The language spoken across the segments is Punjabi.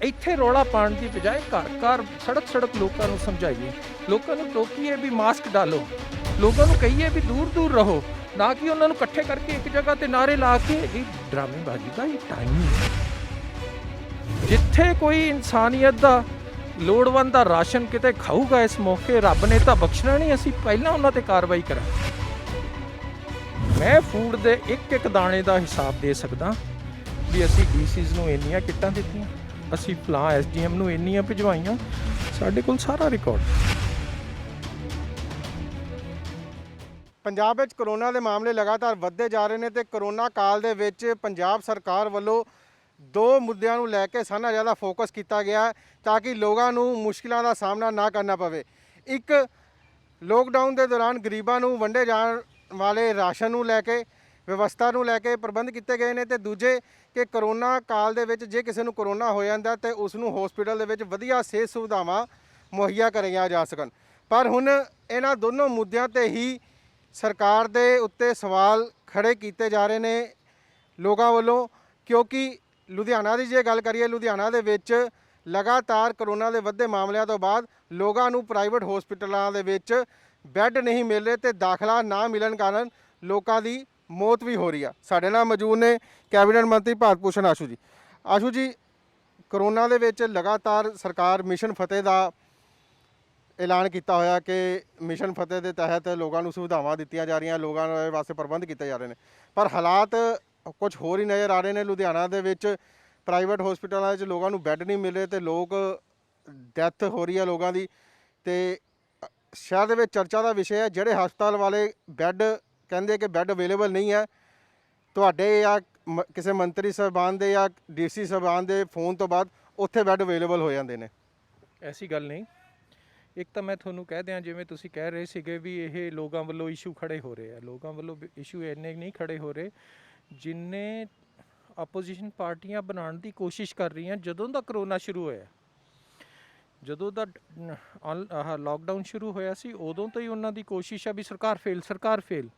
ਇੱਥੇ ਰੌਲਾ ਪਾਉਣ ਦੀ ਬਜਾਏ ਘਰ ਘਰ ਸੜਕ ਸੜਕ ਲੋਕਾਂ ਨੂੰ ਸਮਝਾਈਏ, ਲੋਕਾਂ ਨੂੰ ਟੋਕੀਏ ਵੀ ਮਾਸਕ ਡਾਲੋ, ਲੋਕਾਂ ਨੂੰ ਕਹੀਏ ਵੀ ਦੂਰ ਦੂਰ ਰਹੋ, ਨਾ ਕਿ ਉਹਨਾਂ ਨੂੰ ਇਕੱਠੇ ਕਰਕੇ ਇੱਕ ਜਗ੍ਹਾ ਤੇ ਨਾਅਰੇ ਲਾ ਕੇ। ਇਹ ਡਰਾਮੇਬਾਜ਼ੀ ਦਾ ਇਹ ਟਾਈਮ ਨਹੀਂ। ਜਿੱਥੇ ਕੋਈ ਇਨਸਾਨੀਅਤ ਦਾ ਲੋੜਵੰਦ ਦਾ ਰਾਸ਼ਨ ਕਿਤੇ ਖਾਊਗਾ ਇਸ ਮੌਕੇ, ਰੱਬ ਨੇ ਤਾਂ ਬਖਸ਼ਣਾ ਨਹੀਂ, ਅਸੀਂ ਪਹਿਲਾਂ ਉਹਨਾਂ ਤੇ ਕਾਰਵਾਈ ਕਰਾਂਗੇ। ਮੈਂ ਫੂਡ ਦੇ ਇੱਕ ਇੱਕ ਦਾਣੇ ਦਾ ਹਿਸਾਬ ਦੇ ਸਕਦਾ ਵੀ ਅਸੀਂ ਡੀਸੀਜ਼ ਨੂੰ ਇੰਨੀਆਂ ਕਿੱਟਾਂ ਦਿੱਤੀਆਂ, ਅਸੀਂ ਫਲਾਂ ਐਸਡੀਐਮ ਨੂੰ ਇੰਨੀਆਂ ਭਿਜਵਾਈਆਂ, ਸਾਡੇ ਕੋਲ ਸਾਰਾ ਰਿਕਾਰਡ। ਪੰਜਾਬ ਵਿੱਚ ਕਰੋਨਾ ਦੇ ਮਾਮਲੇ ਲਗਾਤਾਰ ਵੱਧਦੇ ਜਾ ਰਹੇ ਨੇ ਤੇ ਕਰੋਨਾ ਕਾਲ ਦੇ ਵਿੱਚ ਪੰਜਾਬ ਸਰਕਾਰ ਵੱਲੋਂ ਦੋ ਮੁੱਦਿਆਂ ਨੂੰ ਲੈ ਕੇ ਸਾਰਾ ਜ਼ਿਆਦਾ ਫੋਕਸ ਕੀਤਾ ਗਿਆ ਤਾਂ ਕਿ ਲੋਕਾਂ ਨੂੰ ਮੁਸ਼ਕਿਲਾਂ ਦਾ ਸਾਹਮਣਾ ਨਾ ਕਰਨਾ ਪਵੇ। ਇੱਕ, ਲੋਕਡਾਊਨ ਦੇ ਦੌਰਾਨ ਗਰੀਬਾਂ ਨੂੰ ਵੰਡੇ ਜਾਣ ਵਾਲੇ ਰਾਸ਼ਨ ਨੂੰ ਲੈ ਕੇ, ਵਿਵਸਥਾ ਨੂੰ ਲੈ ਕੇ ਪ੍ਰਬੰਧ ਕੀਤੇ ਗਏ ਨੇ, ਤੇ ਦੂਜੇ ਕਿ ਕਰੋਨਾ ਕਾਲ ਦੇ ਵਿੱਚ ਜੇ ਕਿਸੇ ਨੂੰ ਕਰੋਨਾ ਹੋ ਜਾਂਦਾ ਤੇ ਉਸ ਨੂੰ ਹਸਪੀਟਲ ਦੇ ਵਿੱਚ ਵਧੀਆ ਸਿਹਤ ਸੁਵਿਧਾਵਾਂ ਮੁਹੱਈਆ ਕਰਾਈਆਂ ਜਾ ਸਕਣ। ਪਰ ਹੁਣ ਇਹਨਾਂ ਦੋਨੋਂ ਮੁੱਦਿਆਂ ਤੇ ਹੀ ਸਰਕਾਰ ਦੇ ਉੱਤੇ ਸਵਾਲ ਖੜੇ ਕੀਤੇ ਜਾ ਰਹੇ ਨੇ ਲੋਕਾਂ ਵੱਲੋਂ, ਕਿਉਂਕਿ ਲੁਧਿਆਣਾ ਦੀ ਜੇ ਗੱਲ ਕਰੀਏ, ਲੁਧਿਆਣਾ ਦੇ ਵਿੱਚ ਲਗਾਤਾਰ ਕਰੋਨਾ ਦੇ ਵੱਧਦੇ ਮਾਮਲਿਆਂ ਤੋਂ ਬਾਅਦ ਲੋਕਾਂ ਨੂੰ ਪ੍ਰਾਈਵੇਟ ਹਸਪੀਟਲਾਂ ਦੇ ਵਿੱਚ ਬੈੱਡ ਨਹੀਂ ਮਿਲ ਰਹੇ ਤੇ ਦਾਖਲਾ ਨਾ ਮਿਲਣ ਕਾਰਨ ਲੋਕਾਂ ਦੀ ਮੌਤ ਵੀ ਹੋ ਰਹੀ ਆ। ਸਾਡੇ ਨਾਲ ਮੌਜੂਦ ਨੇ ਕੈਬਨਿਟ ਮੰਤਰੀ ਭਾਰਤ ਭੂਸ਼ਣ ਆਸ਼ੂ ਜੀ। ਆਸ਼ੂ ਜੀ, ਕਰੋਨਾ ਦੇ ਵਿੱਚ ਲਗਾਤਾਰ ਸਰਕਾਰ ਮਿਸ਼ਨ ਫਤਿਹ ਦਾ ਐਲਾਨ ਕੀਤਾ ਹੋਇਆ ਕਿ ਮਿਸ਼ਨ ਫਤਿਹ ਦੇ ਤਹਿਤ ਲੋਕਾਂ ਨੂੰ ਸੁਵਿਧਾਵਾਂ ਦਿੱਤੀਆਂ ਜਾ ਰਹੀਆਂ, ਲੋਕਾਂ ਦੇ ਵਾਸਤੇ ਪ੍ਰਬੰਧ ਕੀਤੇ ਜਾ ਰਹੇ ਨੇ, ਪਰ ਹਾਲਾਤ ਕੁਝ ਹੋਰ ਹੀ ਨਜ਼ਰ ਆ ਰਹੇ ਨੇ। ਲੁਧਿਆਣਾ ਦੇ ਵਿੱਚ ਪ੍ਰਾਈਵੇਟ ਹਸਪੀਟਲਾਂ ਵਿੱਚ ਲੋਕਾਂ ਨੂੰ ਬੈੱਡ ਨਹੀਂ ਮਿਲ ਰਹੇ ਤੇ ਲੋਕ ਡੈਥ ਹੋ ਰਹੀ ਹੈ ਲੋਕਾਂ ਦੀ। ਤੇ ਸ਼ਹਿਰ ਦੇ ਵਿੱਚ ਚਰਚਾ ਦਾ ਵਿਸ਼ਾ ਹੈ, ਜਿਹੜੇ ਹਸਪਤਾਲ ਵਾਲੇ ਬੈੱਡ ਕਹਿੰਦੇ ਕਿ ਬੈੱਡ ਅਵੇਲੇਬਲ ਨਹੀਂ ਹੈ, ਤੁਹਾਡੇ ਜਾਂ ਕਿਸੇ ਮੰਤਰੀ ਸਾਹਿਬਾਨ ਦੇ ਜਾਂ ਡੀਸੀ ਸਾਹਿਬਾਨ ਦੇ ਫੋਨ ਤੋਂ ਬਾਅਦ ਉੱਥੇ ਬੈੱਡ ਅਵੇਲੇਬਲ ਹੋ ਜਾਂਦੇ ਨੇ। ਐਸੀ ਗੱਲ ਨਹੀਂ। ਇੱਕ ਤਾਂ ਮੈਂ ਤੁਹਾਨੂੰ ਕਹਿ ਦਿਆਂ, ਜਿਵੇਂ ਤੁਸੀਂ ਕਹਿ ਰਹੇ ਸੀਗੇ ਵੀ ਇਹ ਲੋਕਾਂ ਵੱਲੋਂ ਇਸ਼ੂ ਖੜੇ ਹੋ ਰਹੇ ਆ, ਲੋਕਾਂ ਵੱਲੋਂ ਇਸ਼ੂ ਇੰਨੇ ਨਹੀਂ ਖੜੇ ਹੋ ਰਹੇ ਜਿੰਨੇ ਆਪੋਜੀਸ਼ਨ ਪਾਰਟੀਆਂ ਬਣਾਉਣ ਦੀ ਕੋਸ਼ਿਸ਼ ਕਰ ਰਹੀਆਂ। ਜਦੋਂ ਦਾ ਕਰੋਨਾ ਸ਼ੁਰੂ ਹੋਇਆ, ਜਦੋਂ ਦਾ ਲਾਕਡਾਊਨ ਸ਼ੁਰੂ ਹੋਇਆ ਸੀ, ਉਦੋਂ ਤੋਂ ਹੀ ਉਹਨਾਂ ਦੀ ਕੋਸ਼ਿਸ਼ ਆ ਵੀ ਸਰਕਾਰ ਫੇਲ।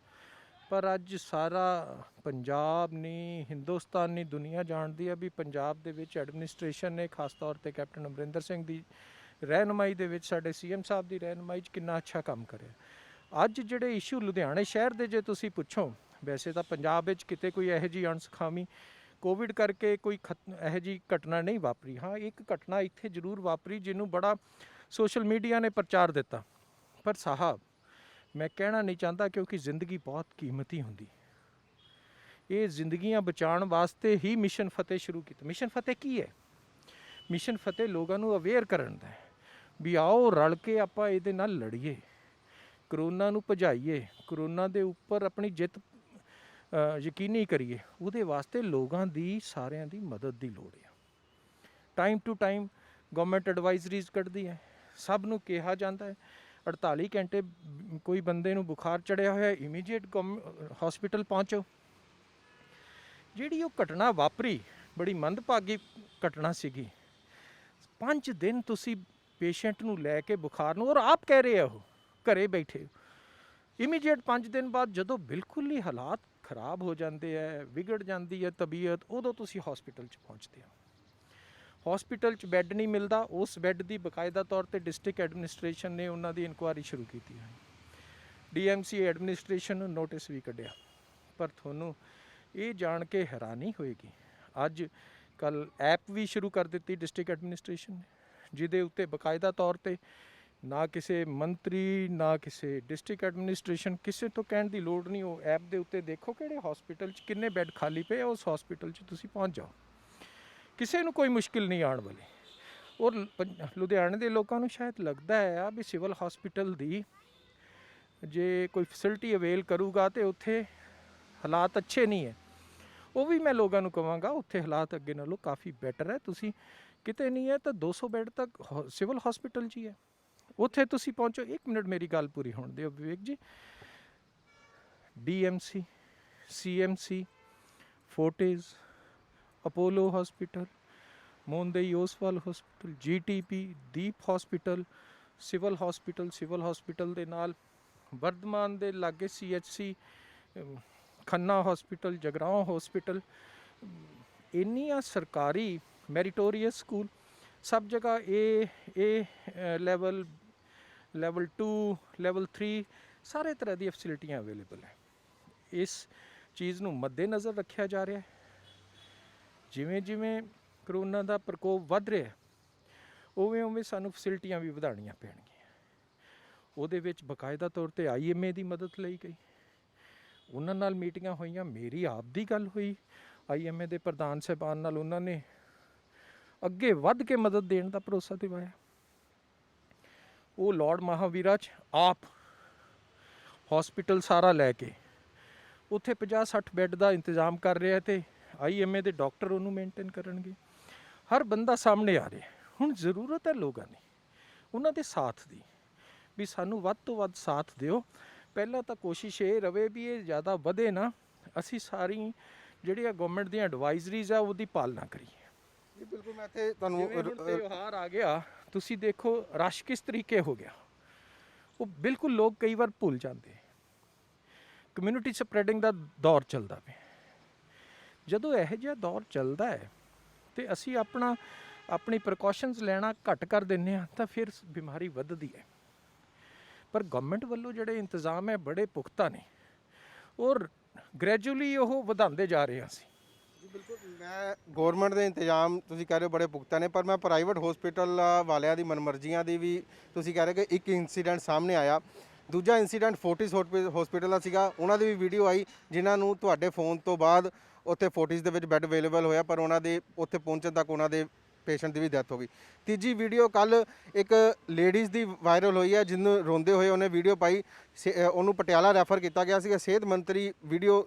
ਪਰ ਅੱਜ ਸਾਰਾ ਪੰਜਾਬ ਨਹੀਂ, ਹਿੰਦੁਸਤਾਨ ਨਹੀਂ, ਦੁਨੀਆ ਜਾਣਦੀ ਆ ਵੀ ਪੰਜਾਬ ਦੇ ਵਿੱਚ ਐਡਮਿਨਿਸਟ੍ਰੇਸ਼ਨ ਨੇ, ਖਾਸ ਤੌਰ 'ਤੇ ਕੈਪਟਨ ਅਮਰਿੰਦਰ ਸਿੰਘ ਦੀ ਰਹਿਨੁਮਾਈ ਦੇ ਵਿੱਚ, ਸਾਡੇ ਸੀਐਮ ਸਾਹਿਬ ਦੀ ਰਹਿਨੁਮਾਈ 'ਚ ਕਿੰਨਾ ਅੱਛਾ ਕੰਮ ਕਰਿਆ। ਅੱਜ ਜਿਹੜੇ ਇਸ਼ੂ ਲੁਧਿਆਣੇ ਸ਼ਹਿਰ ਦੇ ਜੇ ਤੁਸੀਂ ਪੁੱਛੋ, ਵੈਸੇ ਤਾਂ ਪੰਜਾਬ ਵਿੱਚ ਕਿਤੇ ਕੋਈ ਇਹੋ ਜਿਹੀ ਅਣਸੁਖਾਵੀ ਕੋਵਿਡ ਕਰਕੇ ਕੋਈ ਇਹੋ ਜਿਹੀ ਘਟਨਾ ਨਹੀਂ ਵਾਪਰੀ। ਹਾਂ, ਇੱਕ ਘਟਨਾ ਇੱਥੇ ਜ਼ਰੂਰ ਵਾਪਰੀ ਜਿਹਨੂੰ ਬੜਾ ਸੋਸ਼ਲ ਮੀਡੀਆ ਨੇ ਪ੍ਰਚਾਰ ਦਿੱਤਾ, ਪਰ ਸਾਹਿਬ ਮੈਂ ਕਹਿਣਾ ਨਹੀਂ ਚਾਹੁੰਦਾ ਕਿਉਂਕਿ ਜ਼ਿੰਦਗੀ ਬਹੁਤ ਕੀਮਤੀ ਹੁੰਦੀ। ਇਹ ਜ਼ਿੰਦਗੀਆਂ ਬਚਾਉਣ ਵਾਸਤੇ ਹੀ ਮਿਸ਼ਨ ਫਤਿਹ ਸ਼ੁਰੂ ਕੀਤਾ। ਮਿਸ਼ਨ ਫਤਿਹ ਕੀ ਹੈ? ਮਿਸ਼ਨ ਫਤਿਹ ਲੋਕਾਂ ਨੂੰ ਅਵੇਅਰ ਕਰਨ ਦਾ ਵੀ ਆਓ ਰਲ ਕੇ ਆਪਾਂ ਇਹਦੇ ਨਾਲ ਲੜੀਏ, ਕਰੋਨਾ ਨੂੰ ਭਜਾਈਏ, ਕਰੋਨਾ ਦੇ ਉੱਪਰ ਆਪਣੀ ਜਿੱਤ ਯਕੀਨੀ ਕਰੀਏ। ਉਹਦੇ ਵਾਸਤੇ ਲੋਕਾਂ ਦੀ ਸਾਰਿਆਂ ਦੀ ਮਦਦ ਦੀ ਲੋੜ ਹੈ। ਟਾਈਮ ਟੂ ਟਾਈਮ ਗਵਰਨਮੈਂਟ ਐਡਵਾਈਜ਼ਰੀਜ਼ ਕੱਢਦੀ ਹੈ, ਸਭ ਨੂੰ ਕਿਹਾ ਜਾਂਦਾ ਹੈ 48 ਘੰਟੇ ਕੋਈ ਬੰਦੇ ਨੂੰ ਬੁਖਾਰ ਚੜਿਆ ਹੋਇਆ ਇਮੀਡੀਏਟ ਹਸਪੀਟਲ ਪਹੁੰਚੋ। ਜਿਹੜੀ ਉਹ ਘਟਨਾ ਵਾਪਰੀ ਬੜੀ ਮੰਦਭਾਗੀ ਘਟਨਾ ਸੀਗੀ। 5 ਦਿਨ ਤੁਸੀਂ ਪੇਸ਼ੈਂਟ ਨੂੰ ਲੈ ਕੇ ਬੁਖਾਰ ਨੂੰ, ਔਰ ਆਪ ਕਹਿ ਰਹੇ ਆ ਉਹ ਘਰੇ ਬੈਠੇ, ਇਮੀਡੀਏਟ 5 ਦਿਨ ਬਾਅਦ ਜਦੋਂ ਬਿਲਕੁਲ ਹੀ ਹਾਲਾਤ ਖਰਾਬ ਹੋ ਜਾਂਦੇ ਹੈ, ਵਿਗੜ ਜਾਂਦੀ ਹੈ ਤਬੀਅਤ, ਉਦੋਂ ਤੁਸੀਂ ਹਸਪੀਟਲ 'ਚ ਪਹੁੰਚਦੇ ਹੋ। ਹਸਪੀਟਲ 'ਚ ਬੈੱਡ ਨਹੀਂ ਮਿਲਦਾ, ਉਸ ਬੈੱਡ ਦੀ ਬਕਾਇਦਾ ਤੌਰ 'ਤੇ ਡਿਸਟ੍ਰਿਕਟ ਐਡਮਿਨਿਸਟ੍ਰੇਸ਼ਨ ਨੇ ਉਹਨਾਂ ਦੀ ਇਨਕੁਆਇਰੀ ਸ਼ੁਰੂ ਕੀਤੀ ਹੈ। DMC ਐਡਮਿਨਿਸਟ੍ਰੇਸ਼ਨ ਨੂੰ ਨੋਟਿਸ ਵੀ ਕੱਢਿਆ। ਪਰ ਤੁਹਾਨੂੰ ਇਹ ਜਾਣ ਕੇ ਹੈਰਾਨੀ ਹੋਏਗੀ, ਅੱਜ ਕੱਲ੍ਹ ਐਪ ਵੀ ਸ਼ੁਰੂ ਕਰ ਦਿੱਤੀ ਡਿਸਟ੍ਰਿਕਟ ਐਡਮਿਨਿਸਟ੍ਰੇਸ਼ਨ ਨੇ, ਜਿਹਦੇ ਉੱਤੇ ਬਕਾਇਦਾ ਤੌਰ 'ਤੇ ਨਾ ਕਿਸੇ ਮੰਤਰੀ, ਨਾ ਕਿਸੇ ਡਿਸਟ੍ਰਿਕਟ ਐਡਮਿਨਿਸਟ੍ਰੇਸ਼ਨ, ਕਿਸੇ ਤੋਂ ਕਹਿਣ ਦੀ ਲੋੜ ਨਹੀਂ। ਉਹ ਐਪ ਦੇ ਉੱਤੇ ਦੇਖੋ ਕਿਹੜੇ ਹਸਪੀਟਲ 'ਚ ਕਿੰਨੇ ਬੈੱਡ ਖਾਲੀ ਪਏ, ਉਸ ਹਸਪੀਟਲ 'ਚ ਤੁਸੀਂ ਪਹੁੰਚ ਜਾਓ, ਕਿਸੇ ਨੂੰ ਕੋਈ ਮੁਸ਼ਕਿਲ ਨਹੀਂ ਆਉਣ ਵਾਲੀ। ਔਰ ਲੁਧਿਆਣੇ ਦੇ ਲੋਕਾਂ ਨੂੰ ਸ਼ਾਇਦ ਲੱਗਦਾ ਹੈ ਵੀ ਸਿਵਲ ਹਸਪੀਟਲ ਦੀ ਜੇ ਕੋਈ ਫੈਸਿਲਿਟੀ ਅਵੇਲ ਕਰੂਗਾ ਤਾਂ ਉੱਥੇ ਹਾਲਾਤ ਅੱਛੇ ਨਹੀਂ ਹੈ। ਉਹ ਵੀ ਮੈਂ ਲੋਕਾਂ ਨੂੰ ਕਹਾਂਗਾ ਉੱਥੇ ਹਾਲਾਤ ਅੱਗੇ ਨਾਲੋਂ ਕਾਫੀ ਬੈਟਰ ਹੈ। ਤੁਸੀਂ ਕਿਤੇ ਨਹੀਂ ਹੈ ਤਾਂ 200 ਬੈੱਡ ਤੱਕ ਸਿਵਲ ਹਸਪੀਟਲ 'ਚ ਹੀ ਹੈ, ਉੱਥੇ ਤੁਸੀਂ ਪਹੁੰਚੋ। 1 ਮਿੰਟ ਮੇਰੀ ਗੱਲ ਪੂਰੀ ਹੋਣ ਦਿਓ ਵਿਵੇਕ ji. DMC, CMC, Fortis, Apollo hospital, Mohandai Oswal hospital, GTP, Deep hospital, civil hospital ਦੇ ਨਾਲ ਵਰਧਮਾਨ ਦੇ ਲਾਗੇ CHC, Khanna hospital, Jagraon hospital, ਇੰਨੀਆਂ ਸਰਕਾਰੀ ਮੈਰੀਟੋਰੀਅਸ ਸਕੂਲ, सब जगह ए लेवल, ਲੈਵਲ 2, ਲੈਵਲ 3 ਸਾਰੇ ਤਰ੍ਹਾਂ ਦੀਆਂ ਫੈਸਿਲਿਟੀਆਂ ਅਵੇਲੇਬਲ ਹੈ। ਇਸ ਚੀਜ਼ ਨੂੰ ਮੱਦੇਨਜ਼ਰ ਰੱਖਿਆ ਜਾ ਰਿਹਾ ਹੈ। ਜਿਵੇਂ ਜਿਵੇਂ ਕਰੋਨਾ ਦਾ ਪ੍ਰਕੋਪ ਵੱਧ ਰਿਹਾ ਉਵੇਂ ਉਵੇਂ ਸਾਨੂੰ ਫੈਸਿਲਿਟੀਆਂ ਵੀ ਵਧਾਉਣੀਆਂ ਪੈਣਗੀਆਂ। ਉਹਦੇ ਵਿੱਚ ਬਕਾਇਦਾ ਤੌਰ 'ਤੇ IMA ਦੀ ਮਦਦ ਲਈ ਗਈ, ਉਹਨਾਂ ਨਾਲ ਮੀਟਿੰਗਾਂ ਹੋਈਆਂ। ਮੇਰੀ ਆਪ ਦੀ ਗੱਲ ਹੋਈ IMA ਦੇ ਪ੍ਰਧਾਨ ਸਾਹਿਬਾਨ ਨਾਲ, ਉਹਨਾਂ ਨੇ ਅੱਗੇ ਵੱਧ ਕੇ ਮਦਦ ਦੇਣ ਦਾ ਭਰੋਸਾ ਦਿਵਾਇਆ। ਉਹ ਲਾਰਡ ਮਹਾਵੀਰਾ 'ਚ ਆਪ ਹਸਪੀਟਲ ਸਾਰਾ ਲੈ ਕੇ ਉੱਥੇ 50-60 ਬੈੱਡ ਦਾ ਇੰਤਜ਼ਾਮ ਕਰ ਰਿਹਾ ਤੇ IMA ਦੇ ਡਾਕਟਰ ਉਹਨੂੰ ਮੇਨਟੇਨ ਕਰਨਗੇ। ਹਰ ਬੰਦਾ ਸਾਹਮਣੇ ਆ ਰਿਹਾ। ਹੁਣ ਜ਼ਰੂਰਤ ਹੈ ਲੋਕਾਂ ਦੀ, ਉਹਨਾਂ ਦੇ ਸਾਥ ਦੀ, ਵੀ ਸਾਨੂੰ ਵੱਧ ਤੋਂ ਵੱਧ ਸਾਥ ਦਿਓ। ਪਹਿਲਾਂ ਤਾਂ ਕੋਸ਼ਿਸ਼ ਇਹ ਰਵੇ ਵੀ ਇਹ ਜ਼ਿਆਦਾ ਵਧੇ ਨਾ, ਅਸੀਂ ਸਾਰੀ ਜਿਹੜੀਆਂ ਗਵਰਨਮੈਂਟ ਦੀਆਂ ਐਡਵਾਈਜ਼ਰੀਜ਼ ਆ ਉਹਦੀ ਪਾਲਣਾ ਕਰੀਏ। ਜੀ ਬਿਲਕੁਲ, ਮੈਂ ਇੱਥੇ ਤੁਹਾਨੂੰ ਤਿਉਹਾਰ ਆ ਗਿਆ, ਤੁਸੀਂ ਦੇਖੋ ਰਸ਼ ਕਿਸ ਤਰੀਕੇ ਹੋ ਗਿਆ। ਉਹ ਬਿਲਕੁਲ ਲੋਕ ਕਈ ਵਾਰ ਭੁੱਲ ਜਾਂਦੇ। ਕਮਿਊਨਿਟੀ ਸਪਰੈਡਿੰਗ ਦਾ ਦੌਰ ਚੱਲਦਾ ਪਿਆ। ਜਦੋਂ ਇਹੋ ਜਿਹਾ ਦੌਰ ਚੱਲਦਾ ਹੈ ਤੇ ਅਸੀਂ ਆਪਣੀ ਪ੍ਰੀਕਾਸ਼ਨਸ ਲੈਣਾ ਘੱਟ ਕਰ ਦਿੰਦੇ ਹਾਂ ਤਾਂ ਫਿਰ ਬਿਮਾਰੀ ਵੱਧਦੀ ਹੈ। ਪਰ ਗਵਰਨਮੈਂਟ ਵੱਲੋਂ ਜਿਹੜੇ ਇੰਤਜ਼ਾਮ ਹੈ ਬੜੇ ਪੁਖਤਾ ਨੇ ਔਰ ਗ੍ਰੈਜੂਅਲੀ ਉਹ ਵਧਾਉਂਦੇ ਜਾ ਰਹੇ ਹਾਂ ਅਸੀਂ। ਬਿਲਕੁਲ, ਮੈਂ ਗਵਰਨਮੈਂਟ ਦੇ ਇੰਤਜ਼ਾਮ ਤੁਸੀਂ ਕਹਿ ਰਹੇ ਹੋ ਬੜੇ ਪੁਖਤਾ ਨੇ, ਪਰ ਮੈਂ ਪ੍ਰਾਈਵੇਟ ਹਸਪੀਟਲ ਵਾਲਿਆਂ ਦੀ ਮਨਮਰਜ਼ੀਆਂ ਦੀ ਵੀ ਤੁਸੀਂ ਕਹਿ ਰਹੇ ਕਿ ਇੱਕ ਇੰਸੀਡੈਂਟ ਸਾਹਮਣੇ ਆਇਆ। ਦੂਜਾ ਇੰਸੀਡੈਂਟ ਫੋਰਟਿਸ ਹਸਪੀਟਲ ਦਾ ਸੀਗਾ, ਉਹਨਾਂ ਦੀ ਵੀ ਵੀਡੀਓ ਆਈ ਜਿਨ੍ਹਾਂ ਨੂੰ ਤੁਹਾਡੇ ਫੋਨ ਤੋਂ ਬਾਅਦ ਉੱਥੇ ਫੋਰਟਿਸ ਦੇ ਵਿੱਚ ਬੈੱਡ ਅਵੇਲੇਬਲ ਹੋਇਆ, ਪਰ ਉਹਨਾਂ ਦੇ ਉੱਥੇ ਪਹੁੰਚਣ ਤੱਕ ਉਹਨਾਂ ਦੇ ਪੇਸ਼ੈਂਟ ਦੀ ਵੀ ਡੈਥ ਹੋ ਗਈ। ਤੀਜੀ ਵੀਡੀਓ ਕੱਲ ਇੱਕ ਲੇਡੀਜ਼ ਦੀ ਵਾਇਰਲ ਹੋਈ ਹੈ, ਜਿਹਨੂੰ ਰੋਂਦੇ ਹੋਏ ਉਹਨੇ ਵੀਡੀਓ ਪਾਈ। ਉਹਨੂੰ ਪਟਿਆਲਾ ਰੈਫਰ ਕੀਤਾ ਗਿਆ ਸੀਗਾ। ਸਿਹਤ ਮੰਤਰੀ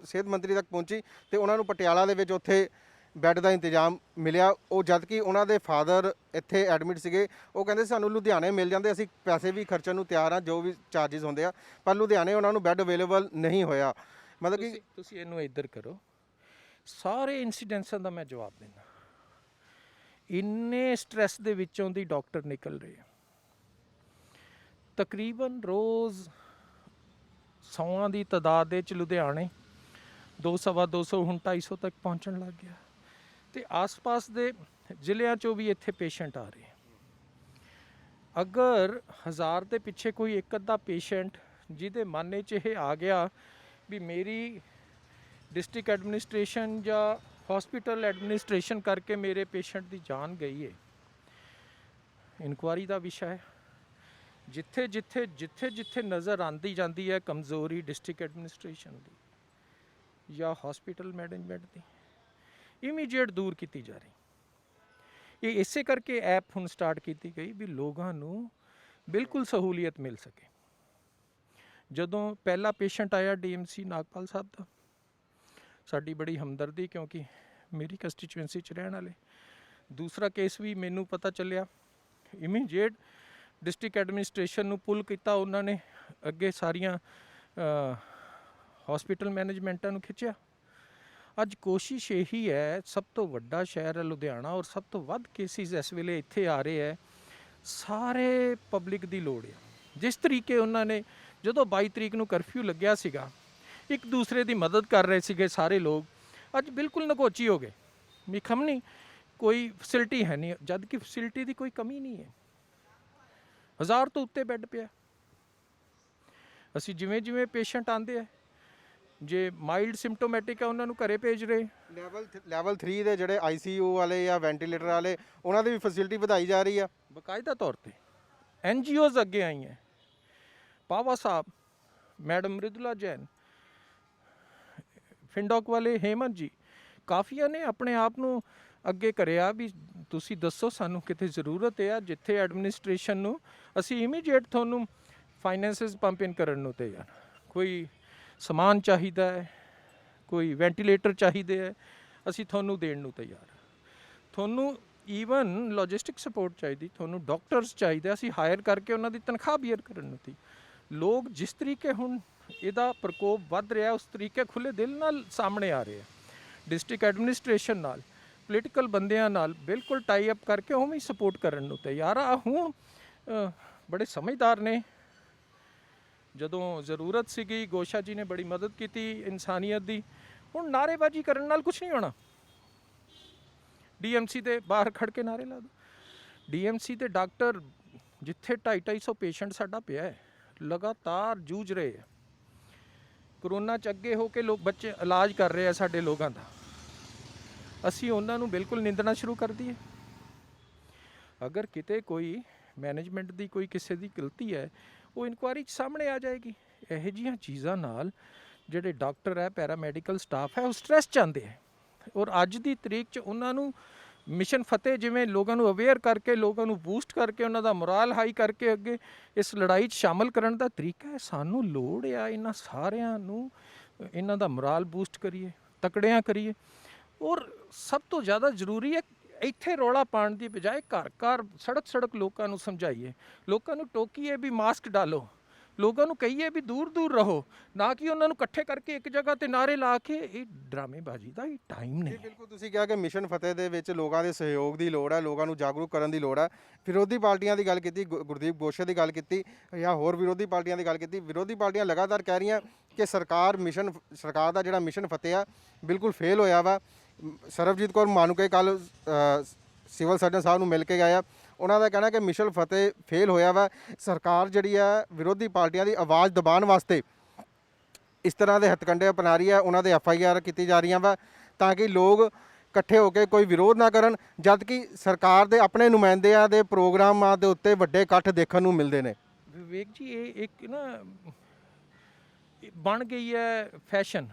ਤੱਕ ਪਹੁੰਚੀ ਤੇ ਉਹਨਾਂ ਨੂੰ ਪਟਿਆਲਾ ਦੇ ਵਿੱਚ ਉੱਥੇ ਬੈੱਡ ਦਾ ਇੰਤਜ਼ਾਮ ਮਿਲਿਆ। ਉਹ ਜਦ ਕਿ ਉਹਨਾਂ ਦੇ ਫਾਦਰ ਇੱਥੇ ਐਡਮਿਟ ਸੀਗੇ, ਉਹ ਕਹਿੰਦੇ ਸਾਨੂੰ ਲੁਧਿਆਣੇ ਮਿਲ ਜਾਂਦੇ, ਅਸੀਂ ਪੈਸੇ ਵੀ ਖਰਚਣ ਨੂੰ ਤਿਆਰ ਹਾਂ, ਜੋ ਵੀ ਚਾਰजेस ਹੁੰਦੇ ਆ, ਪਰ ਲੁਧਿਆਣੇ ਉਹਨਾਂ ਨੂੰ ਬੈੱਡ ਅਵੇਲੇਬਲ ਨਹੀਂ ਹੋਇਆ। ਮਤਲਬ ਕਿ ਤੁਸੀਂ ਇਹਨੂੰ ਇੱਧਰ ਕਰੋ, ਸਾਰੇ ਇਨਸੀਡੈਂਟਸਾਂ ਦਾ ਮੈਂ ਜਵਾਬ ਦਿੰਦਾ। ਇੰਨੇ ਸਟ੍ਰੈਸ ਦੇ ਵਿੱਚੋਂ ਦੀ ਡਾਕਟਰ ਨਿਕਲ ਰਹੇ ਆ। ਤਕਰੀਬਨ ਰੋਜ਼ 100 ਦੀ ਤਾਦਾਦ ਦੇ ਵਿੱਚ ਲੁਧਿਆਣੇ 200 ਹੁਣ 250 ਤੱਕ ਪਹੁੰਚਣ ਲੱਗ ਗਿਆ ਤੇ ਆਸ-ਪਾਸ ਦੇ ਜ਼ਿਲ੍ਹਿਆਂ 'ਚੋਂ ਵੀ ਇੱਥੇ ਪੇਸ਼ੈਂਟ ਆ ਰਹੇ। ਅਗਰ 1000 ਦੇ ਪਿੱਛੇ ਕੋਈ ਇੱਕ ਅੱਧਾ ਪੇਸ਼ੈਂਟ ਜਿਹਦੇ ਮਨ 'ਚ ਇਹ ਆ ਗਿਆ ਵੀ ਮੇਰੀ ਡਿਸਟ੍ਰਿਕਟ ਐਡਮਿਨਿਸਟ੍ਰੇਸ਼ਨ ਜਾਂ ਹਸਪੀਟਲ ਐਡਮਿਨਿਸਟ੍ਰੇਸ਼ਨ ਕਰਕੇ ਮੇਰੇ ਪੇਸ਼ੈਂਟ ਦੀ ਜਾਨ ਗਈ ਹੈ, ਇਨਕੁਆਰੀ ਦਾ ਵਿਸ਼ਾ ਹੈ। ਜਿੱਥੇ ਨਜ਼ਰ ਆਉਂਦੀ ਜਾਂਦੀ ਹੈ ਕਮਜ਼ੋਰੀ ਡਿਸਟ੍ਰਿਕਟ ਐਡਮਿਨਿਸਟ੍ਰੇਸ਼ਨ ਦੀ ਜਾਂ ਹਸਪੀਟਲ ਮੈਨੇਜਮੈਂਟ ਦੀ, ਇਮੀਡੀਏਟ ਦੂਰ ਕੀਤੀ ਜਾ ਰਹੀ। ਇਹ ਇਸੇ ਕਰਕੇ ਐਪ ਹੁਣ ਸਟਾਰਟ ਕੀਤੀ ਗਈ ਵੀ ਲੋਕਾਂ ਨੂੰ ਬਿਲਕੁਲ ਸਹੂਲੀਅਤ ਮਿਲ ਸਕੇ। ਜਦੋਂ ਪਹਿਲਾ ਪੇਸ਼ੈਂਟ ਆਇਆ DMC ਨਾਗਪਾਲ ਸਾਹਿਬ ਦਾ, ਸਾਡੀ ਬੜੀ ਹਮਦਰਦੀ, ਕਿਉਂਕਿ ਮੇਰੀ ਕੰਸਟੀਚੁਐਂਸੀ 'ਚ ਰਹਿਣ ਵਾਲੇ। ਦੂਸਰਾ ਕੇਸ ਵੀ ਮੈਨੂੰ ਪਤਾ ਚੱਲਿਆ, ਇਮੀਡੀਏਟ ਡਿਸਟ੍ਰਿਕਟ ਐਡਮਿਨਿਸਟ੍ਰੇਸ਼ਨ ਨੂੰ ਪੁੱਲ ਕੀਤਾ ਉਹਨਾਂ ਨੇ, ਅੱਗੇ ਸਾਰੀਆਂ ਹਸਪੀਟਲ ਮੈਨੇਜਮੈਂਟਾਂ ਨੂੰ ਖਿੱਚਿਆ। ਅੱਜ ਕੋਸ਼ਿਸ਼ ਇਹੀ ਹੈ, ਸਭ ਤੋਂ ਵੱਡਾ ਸ਼ਹਿਰ ਹੈ ਲੁਧਿਆਣਾ ਔਰ ਸਭ ਤੋਂ ਵੱਧ ਕੇਸਿਸ ਇਸ ਵੇਲੇ ਇੱਥੇ ਆ ਰਹੇ ਹੈ। ਸਾਰੇ ਪਬਲਿਕ ਦੀ ਲੋੜ ਹੈ। ਜਿਸ ਤਰੀਕੇ ਉਹਨਾਂ ਨੇ ਜਦੋਂ 22 ਤਰੀਕ ਨੂੰ ਕਰਫਿਊ ਲੱਗਿਆ ਸੀਗਾ, ਇੱਕ ਦੂਸਰੇ ਦੀ ਮਦਦ ਕਰ ਰਹੇ ਸੀਗੇ ਸਾਰੇ ਲੋਕ, ਅੱਜ ਬਿਲਕੁਲ ਨਕੋਚੀ ਹੋ ਗਏ। ਮਿਖਮ ਨਹੀਂ, ਕੋਈ ਫੈਸਿਲਿਟੀ ਹੈ ਨਹੀਂ, ਜਦ ਕਿ ਫੈਸਿਲਿਟੀ ਦੀ ਕੋਈ ਕਮੀ ਨਹੀਂ ਹੈ। 1000 ਤੋਂ ਉੱਤੇ ਬੈੱਡ ਪਿਆ। ਅਸੀਂ ਜਿਵੇਂ ਪੇਸ਼ੈਂਟ ਆਉਂਦੇ ਆ, ਜੇ ਮਾਈਲਡ ਸਿੰਪਟੋਮੈਟਿਕ ਹੈ ਉਹਨਾਂ ਨੂੰ ਘਰੇ ਭੇਜ ਰਹੇ। ਲੈਵਲ 3 ਦੇ ਜਿਹੜੇ ICU ਵਾਲੇ ਜਾਂ ਵੈਂਟੀਲੇਟਰ ਵਾਲੇ, ਉਹਨਾਂ ਦੀ ਵੀ ਫੈਸਿਲਿਟੀ ਵਧਾਈ ਜਾ ਰਹੀ ਆ ਬਕਾਇਦਾ ਤੌਰ ਤੇ। NGOs ਅੱਗੇ ਆਈਆਂ, ਪਾਵਾ ਸਾਹਿਬ, ਮੈਡਮ ਮ੍ਰਿਦੁਲਾ ਜੈਨ, ਫਿੰਡੋਕ ਵਾਲੇ ਹੇਮੰਤ ਜੀ, ਕਾਫੀਆਂ ਨੇ ਆਪਣੇ ਆਪ ਨੂੰ ਅੱਗੇ ਕਰਿਆ ਵੀ ਤੁਸੀਂ ਦੱਸੋ ਸਾਨੂੰ ਕਿਤੇ ਜ਼ਰੂਰਤ ਹੈ, ਜਿੱਥੇ ਐਡਮਿਨਿਸਟ੍ਰੇਸ਼ਨ ਨੂੰ ਅਸੀਂ ਇਮੀਡੀਏਟ ਤੁਹਾਨੂੰ ਫਾਈਨੈਂਸਿਸ ਪੰਪ ਇਨ ਕਰਨ ਨੂੰ ਤਿਆਰ। ਕੋਈ ਸਮਾਨ ਚਾਹੀਦਾ ਹੈ, ਕੋਈ ਵੈਂਟੀਲੇਟਰ ਚਾਹੀਦੇ ਹੈ, ਅਸੀਂ ਤੁਹਾਨੂੰ ਦੇਣ ਨੂੰ ਤਿਆਰ। ਤੁਹਾਨੂੰ ਈਵਨ ਲੌਜਿਸਟਿਕ ਸਪੋਰਟ ਚਾਹੀਦੀ, ਤੁਹਾਨੂੰ ਡਾਕਟਰਸ ਚਾਹੀਦੇ, ਅਸੀਂ ਹਾਇਰ ਕਰਕੇ ਉਹਨਾਂ ਦੀ ਤਨਖਾਹ ਬੀਅਰ ਕਰਨ ਨੂੰ ਤੀ। ਲੋਕ ਜਿਸ ਤਰੀਕੇ ਹੁਣ ਇਹਦਾ ਪ੍ਰਕੋਪ ਵੱਧ ਰਿਹਾ, ਉਸ ਤਰੀਕੇ ਖੁੱਲ੍ਹੇ ਦਿਲ ਨਾਲ ਸਾਹਮਣੇ ਆ ਰਹੇ ਆ। ਡਿਸਟ੍ਰਿਕਟ ਐਡਮਿਨਿਸਟ੍ਰੇਸ਼ਨ ਨਾਲ, ਪੋਲੀਟੀਕਲ ਬੰਦਿਆਂ ਨਾਲ ਬਿਲਕੁਲ ਟਾਈ ਅਪ ਕਰਕੇ ਉਵੇਂ ਹੀ ਸਪੋਰਟ ਕਰਨ ਨੂੰ ਤਿਆਰ ਆ। ਹੁਣ ਬੜੇ ਸਮਝਦਾਰ ਨੇ। ਜਦੋਂ ਜ਼ਰੂਰਤ ਸੀਗੀ ਗੋਸ਼ਾ ਜੀ ਨੇ ਬੜੀ ਮਦਦ ਕੀਤੀ ਇਨਸਾਨੀਅਤ ਦੀ। ਹੁਣ ਨਾਅਰੇਬਾਜ਼ੀ ਕਰਨ ਨਾਲ ਕੁਛ ਨਹੀਂ ਹੋਣਾ। DMC ਦੇ ਬਾਹਰ ਖੜ ਕੇ ਨਾਅਰੇ ਲਾ ਦਿਓ। ਡੀਐਮਸੀ ਦੇ ਡਾਕਟਰ ਜਿੱਥੇ 250 ਪੇਸ਼ੈਂਟ ਸਾਡਾ ਪਿਆ ਹੈ, ਲਗਾਤਾਰ ਜੂਝ ਰਹੇ ਹੈ। ਕਰੋਨਾ 'ਚ ਅੱਗੇ ਹੋ ਕੇ ਲੋਕ ਬੱਚੇ ਇਲਾਜ ਕਰ ਰਹੇ ਆ ਸਾਡੇ ਲੋਕਾਂ ਦਾ, ਅਸੀਂ ਉਹਨਾਂ ਨੂੰ ਬਿਲਕੁਲ ਨਿੰਦਣਾ ਸ਼ੁਰੂ ਕਰ ਦਈਏ? ਅਗਰ ਕਿਤੇ ਕੋਈ ਮੈਨੇਜਮੈਂਟ ਦੀ ਕੋਈ ਕਿਸੇ ਦੀ ਗਲਤੀ ਹੈ, ਉਹ ਇਨਕੁਆਇਰੀ 'ਚ ਸਾਹਮਣੇ ਆ ਜਾਏਗੀ। ਇਹੋ ਜਿਹੀਆਂ ਚੀਜ਼ਾਂ ਨਾਲ ਜਿਹੜੇ ਡਾਕਟਰ ਹੈ, ਪੈਰਾਮੈਡੀਕਲ ਸਟਾਫ ਹੈ, ਉਹ ਸਟ੍ਰੈਸ 'ਚ ਆਉਂਦੇ ਹੈ। ਔਰ ਅੱਜ ਦੀ ਤਰੀਕ 'ਚ ਉਹਨਾਂ ਨੂੰ ਮਿਸ਼ਨ ਫਤਿਹ ਜਿਵੇਂ ਲੋਕਾਂ ਨੂੰ ਅਵੇਅਰ ਕਰਕੇ, ਲੋਕਾਂ ਨੂੰ ਬੂਸਟ ਕਰਕੇ, ਉਹਨਾਂ ਦਾ ਮੋਰਲ ਹਾਈ ਕਰਕੇ ਅੱਗੇ ਇਸ ਲੜਾਈ 'ਚ ਸ਼ਾਮਲ ਕਰਨ ਦਾ ਤਰੀਕਾ ਹੈ। ਸਾਨੂੰ ਲੋੜ ਆ ਇਹਨਾਂ ਸਾਰਿਆਂ ਨੂੰ, ਇਹਨਾਂ ਦਾ ਮੋਰਲ ਬੂਸਟ ਕਰੀਏ, ਤਕੜਿਆਂ ਕਰੀਏ। ਔਰ ਸਭ ਤੋਂ ਜ਼ਿਆਦਾ ਜ਼ਰੂਰੀ ਹੈ ਇੱਥੇ ਰੌਲਾ ਪਾਉਣ ਦੀ ਬਜਾਏ ਘਰ ਘਰ, ਸੜਕ ਸੜਕ ਲੋਕਾਂ ਨੂੰ ਸਮਝਾਈਏ, ਲੋਕਾਂ ਨੂੰ ਟੋਕੀਏ ਵੀ ਮਾਸਕ ਡਾਲੋ, ਲੋਕਾਂ ਨੂੰ ਕਹੀਏ ਵੀ ਦੂਰ ਦੂਰ ਰਹੋ, ਨਾ ਕਿ ਉਹਨਾਂ ਨੂੰ ਇਕੱਠੇ ਕਰਕੇ ਇੱਕ ਜਗ੍ਹਾ ਤੇ ਨਾਅਰੇ ਲਾ ਕੇ। ਇਹ ਡਰਾਮੇਬਾਜ਼ੀ ਦਾ ਇਹ ਟਾਈਮ ਨਹੀਂ। ਬਿਲਕੁਲ ਤੁਸੀਂ ਕਿਹਾ ਕਿ ਮਿਸ਼ਨ ਫਤਿਹ ਦੇ ਵਿੱਚ ਲੋਕਾਂ ਦੇ ਸਹਿਯੋਗ ਦੀ ਲੋੜ ਹੈ, ਲੋਕਾਂ ਨੂੰ ਜਾਗਰੂਕ ਕਰਨ ਦੀ ਲੋੜ ਹੈ। ਵਿਰੋਧੀ ਪਾਰਟੀਆਂ ਦੀ ਗੱਲ ਕੀਤੀ, ਗੁਰਦੀਪ ਗੋਸ਼ੇ ਦੀ ਗੱਲ ਕੀਤੀ ਜਾਂ ਹੋਰ ਵਿਰੋਧੀ ਪਾਰਟੀਆਂ ਦੀ ਗੱਲ ਕੀਤੀ। ਵਿਰੋਧੀ ਪਾਰਟੀਆਂ ਲਗਾਤਾਰ ਕਹਿ ਰਹੀਆਂ ਕਿ ਸਰਕਾਰ ਦਾ ਜਿਹੜਾ ਮਿਸ਼ਨ ਫਤਿਹ ਆ ਬਿਲਕੁਲ ਫੇਲ ਹੋਇਆ ਵਾ। ਸਰਬਜੀਤ ਕੌਰ ਮਾਨੂਕੇ ਕੱਲ ਸਿਵਲ ਸਰਜਨ ਸਾਹਿਬ ਨੂੰ ਮਿਲ ਕੇ ਗਏ ਆ, ਉਹਨਾਂ ਦਾ ਕਹਿਣਾ ਕਿ ਮਿਸ਼ਨ ਫਤਿਹ ਫੇਲ ਹੋਇਆ ਵਾ। ਸਰਕਾਰ ਜਿਹੜੀ ਆ ਵਿਰੋਧੀ ਪਾਰਟੀਆਂ ਦੀ ਆਵਾਜ਼ ਦਬਾਉਣ ਵਾਸਤੇ ਇਸ ਤਰ੍ਹਾਂ ਦੇ ਹੱਥਕੰਡੇ ਅਪਣਾ ਰਹੀ ਹੈ, ਉਹਨਾਂ ਦੇ FIR ਕੀਤੀ ਜਾ ਰਹੀਆਂ ਵਾ ਤਾਂ ਕਿ ਲੋਕ ਇਕੱਠੇ ਹੋ ਕੇ ਕੋਈ ਵਿਰੋਧ ਨਾ ਕਰਨ, ਜਦ ਕਿ ਸਰਕਾਰ ਦੇ ਆਪਣੇ ਨੁਮਾਇੰਦਿਆਂ ਦੇ ਪ੍ਰੋਗਰਾਮਾਂ ਦੇ ਉੱਤੇ ਵੱਡੇ ਇਕੱਠ ਦੇਖਣ ਨੂੰ ਮਿਲਦੇ ਨੇ। ਵਿਵੇਕ ਜੀ, ਇਹ ਇੱਕ ਨਾ ਬਣ ਗਈ ਹੈ ਫੈਸ਼ਨ